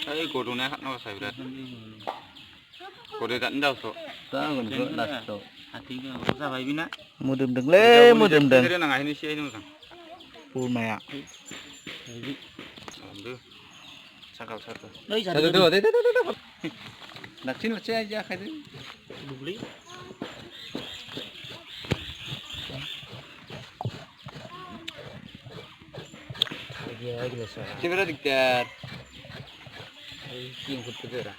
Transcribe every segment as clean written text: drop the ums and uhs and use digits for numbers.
Ấy cổ đồ này nó xài được. Cổ đồ dẫn đâu số? Sao còn có đặt số? Hati cái sao vậy bina? Mua đừng đừng lê, mua đừng đừng. Cái này ngày nay xe nó sao? Phun mày ạ. Được. Sakal sakal. Đấy giờ Được đấy. Đặt chín vào xe ra khai đấy. đúng lý. Camera diktat. Yang kutu dah.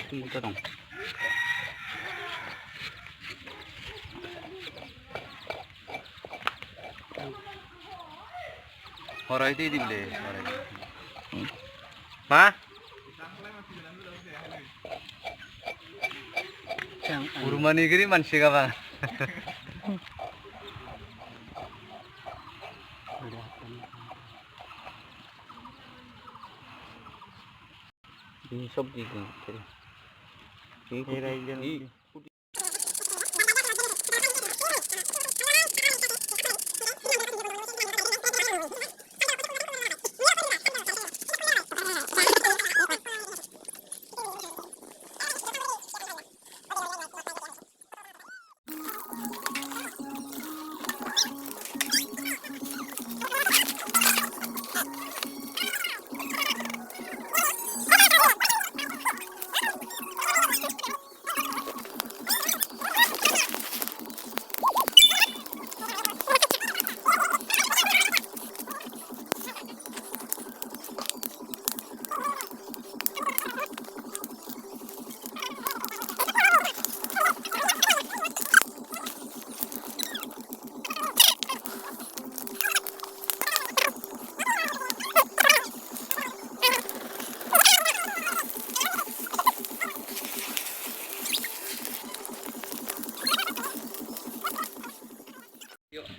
Tunggu dong. Horai itu dibeli. Ba? Rumah negeri manusia kapan? Ini sob gitu. Ini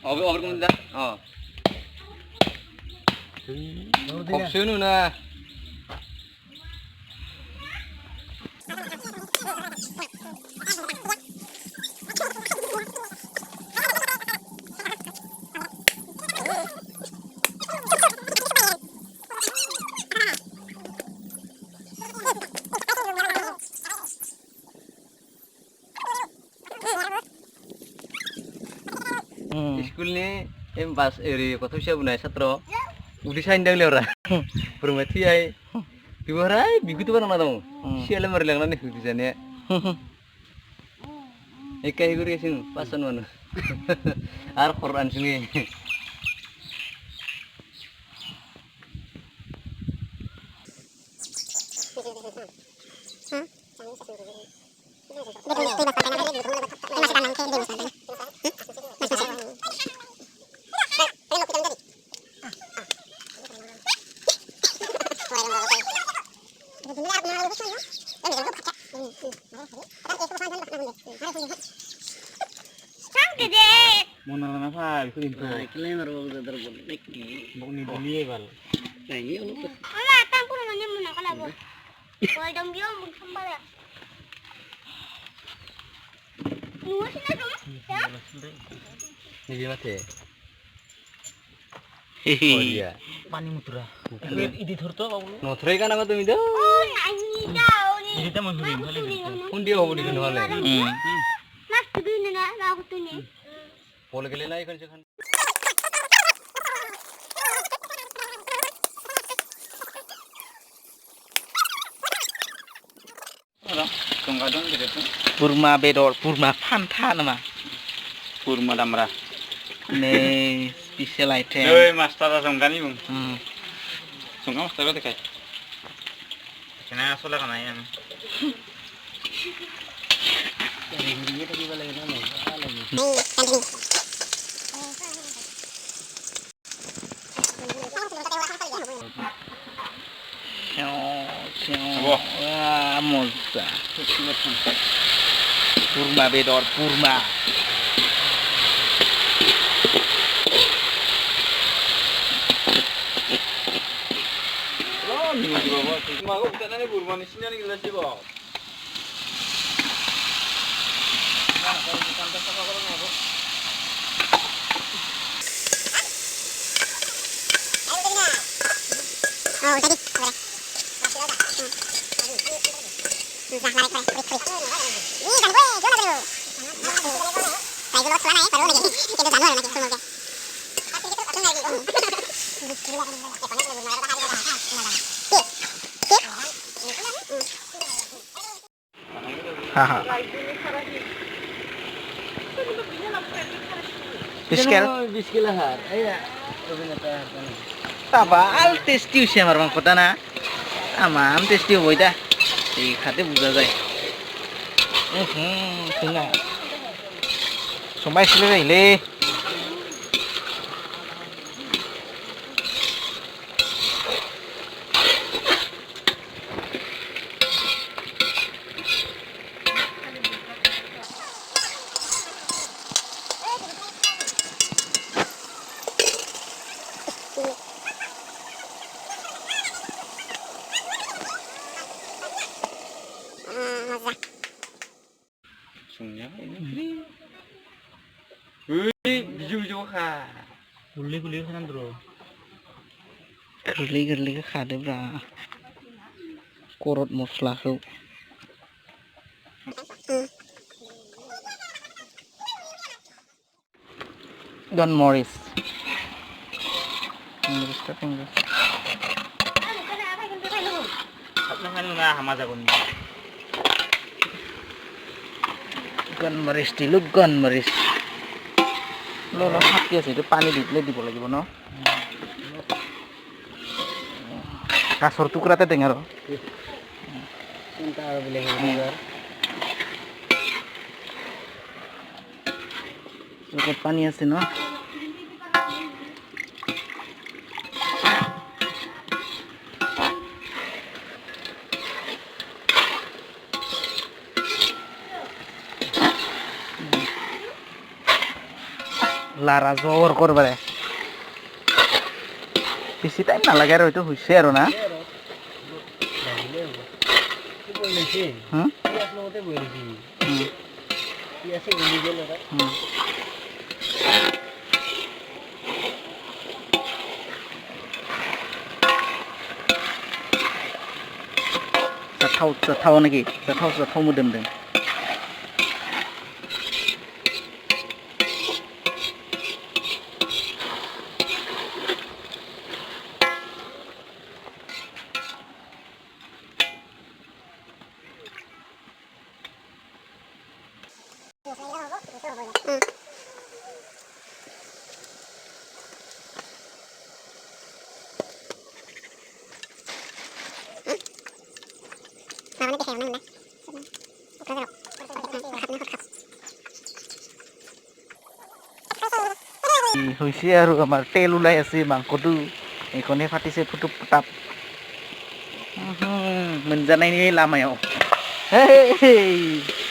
Over kumanda. Oh. Option na. School ni bas eri kota siapa bunai satro udi sain dah lewat permati ay biwarai bigu tu mana tahu siapa merliang nani udi sana ekai guru kesin pasan mana ar Quran sini Mona apa? Itu info. Kalian harus betul-betul neki. Bok ni beli bal. Nah ini untuk. Wala, tangko naman yan muna kalabo. Wala dong biyo, magsambal ya. Nuwa sila dong? Ya? ni mati. Oh iya. Pani mudra. Ini thurto babu. Nothrai kan apa tu mida? Oh, nani daw ni. Ini kita mau hurim. Undi hobo di kan hale. Mas tudu na na ako to ni. Pol ke lena ikan sekan. Orang tunggadong gitu tu. Purma bedor, purma phantha nama. Kurma damra. Ne special item. Oi master songkani bung. Songka master tu kai. Kena sola kana yan. busa. Kurma bedor, kurma. Lo nih di bawah. Cuma kok bukan ini kurma di sini nih gila sih, Bang. Oh, tadi. Susah narik kulit. Ini kan gue, coba dulu. Kayak dulu selama ya, baru lagi. Itu januar lagi semua. Tapi kita akan lagi. Haha. Biskel. Biskilahar. Iya. Rubinata. Tabal tasty sih আমার মাংসটা না আমার tasty হই দা এই খাতে বুঝা যায় শুনা সময় ছিল যাইলে Sungnya ini. Wih, biju kah? गुल्ली खाना दरो गोरलै खादोब्रा करत मस्लाखौ Don Morris Gun Morris dulu Gun Morris lo hati আছে itu পানী দিলে দিব লাগিব ন কাছৰ টুকুৰাতে দেং আৰু কোনটা আৰু বেলেগ হ'ব ওপৰত পানী আছে ন লাৰা জোৰ কৰবাৰে বেছি টাইম নালাগে আৰু এইটো হৈছে আৰু না जाथाव नेকি जाथाव मोदोमदों হৈছে আৰু আমাৰ তেল ওলাই আছে মাংসটো এইখনে ফাটিছে ফুটুপ ফুটাপ मोनजानायनि लामायाव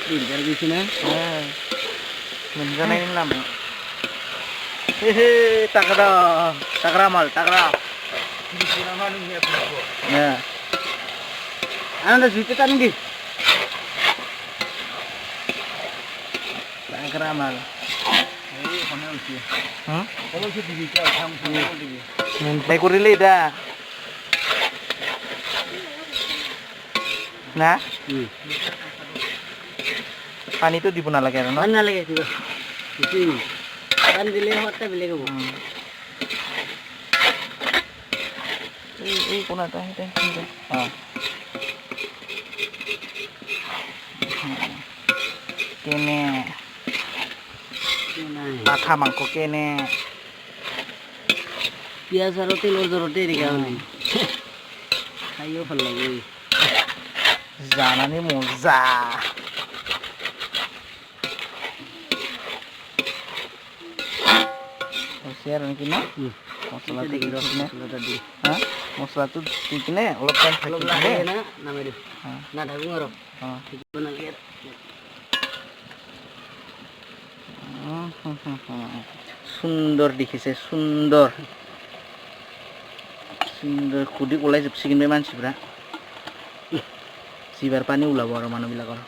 दिनदार बिसिना मोनजानायनि लामायाव तागड़ा माल तागड़ा anda juta tan di तागड़ा माल Minta kurili dah. Nah, pani itu dipuna lagi kan? mana lagi tu? Di sini. Kan beli hotel beli ke bu? Puna dah itu. Ah. Kene. Mata mangkok kene. Biasa roti roti ni kau ni. Ayo kalau lagi. Zana ni moza. Share ni kena. Masalah tu kita tadi. Hah? মছলাটো দি কিনে অলপ time অলপ থাকি লাহে কিনে না নামাই দিওঁ নাথাকো আৰু অঁ থাকিব নালাগে সুন্দৰ দেখিছে সুন্দৰ সুন্দৰ খুদি ওলাইজोবसिगोन बे मानसिफ्रा जिबार पानी ওলাব আৰু মানুহবিলাকৰ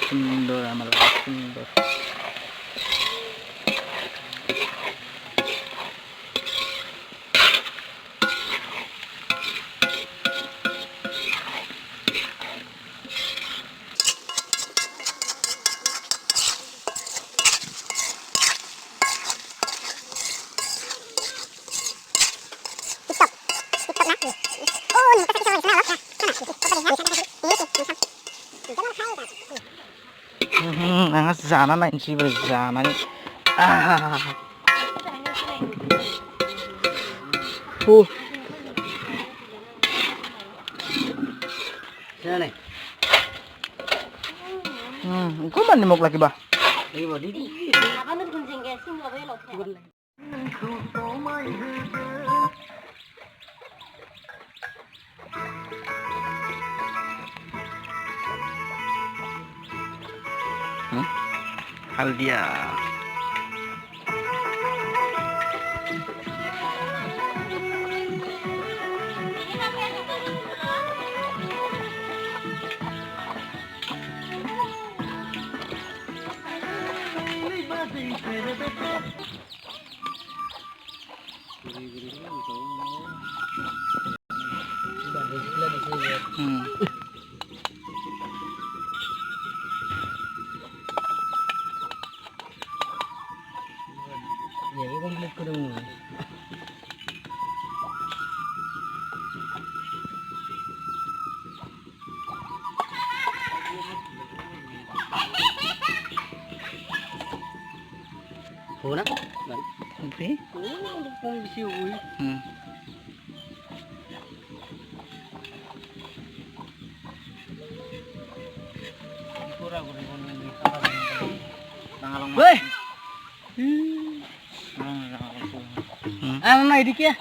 সুন্দৰ আমাৰ সুন্দৰ आंहा जाना नायनोसै जानानै জানে অকণমান নিমখ লাগিব লাগিব দি হালধীয়া Jadi komplit ko dong. Huna? Oke. Kung bisi uwi. Woi. Ano na, idi kya?